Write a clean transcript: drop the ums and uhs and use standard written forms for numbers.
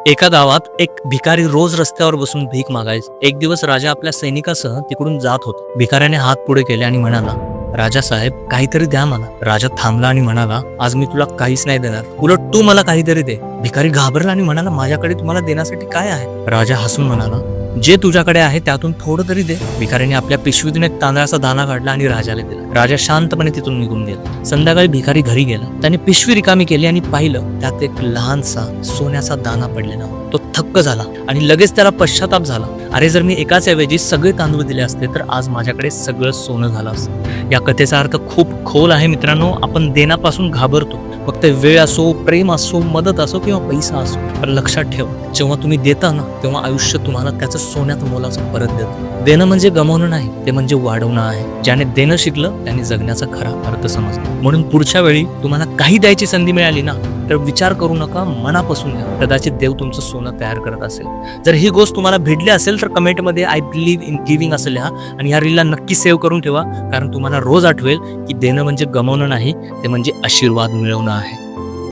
एका गावात एक भिकारी रोज रस्त्यावर बसून भीक मागायचा. एक दिवस राजा आपल्या सैनिकासह तिकडून जात होता. भिकाऱ्याने हात पुढे केले आणि म्हणाला, राजा साहेब, काहीतरी द्या मला. राजा थांबला आणि म्हणाला, आज मी तुला काहीच नाही देणार, उलट तू मला काहीतरी दे. भिकारी घाबरला आणि म्हणाला, माझ्याकडे तुम्हाला देण्यासाठी काय आहे? राजा हसून म्हणाला, जे तुझ्याकडे आहे त्यातून थोडं तरी दे. भिकारीने आपल्या पिशवीतून एक तांदळाचा दाना काढला आणि राजाला दिला. राजा शांतपणे तिथून निघून गेला. संध्याकाळी भिकारी घरी गेला. त्याने पिशवी रिकामी केली आणि पाहिलं, त्यात एक लहानसा सोन्याचा दाना पडलेला. तो थक्क झाला आणि लगेच त्याला पश्चाताप झाला. अरे, जर मी एकाच ऐवजी सगळे तांदूळ दिले असते तर आज माझ्याकडे सगळं सोनं झालं असतं. या कथेचा अर्थ खूप खोल आहे मित्रांनो. आपण देण्यापासून घाबरतो, मग ते वेळ असो, प्रेम असो, मदत असो किंवा पैसा असो. पण लक्षात ठेव, जेव्हा तुम्ही देता ना, तेव्हा आयुष्य तुम्हाला त्याचं सोन्यात मोलाचं परत देतं. देणं म्हणजे गमावणं नाही, ते म्हणजे वाढवणं आहे. ज्याने देणं शिकलं त्याने जगण्याचा खरा अर्थ समजला. म्हणून पुढच्या वेळी तुम्हाला काही द्यायची संधी मिळाली ना, तर विचार करू नका, मनापासून द्या. कदाचित देव तुमचं सोनं तयार करत असेल. जर ही गोष्ट तुम्हाला भेटली असेल तर कमेंटमध्ये आय बिलीव्ह इन गिव्हिंग असं लिहा आणि ह्या रीलला नक्की सेव्ह करून ठेवा, कारण तुम्हाला रोज आठवेल की देणं म्हणजे गमावणं नाही, ते म्हणजे आशीर्वाद मिळवणं आहे.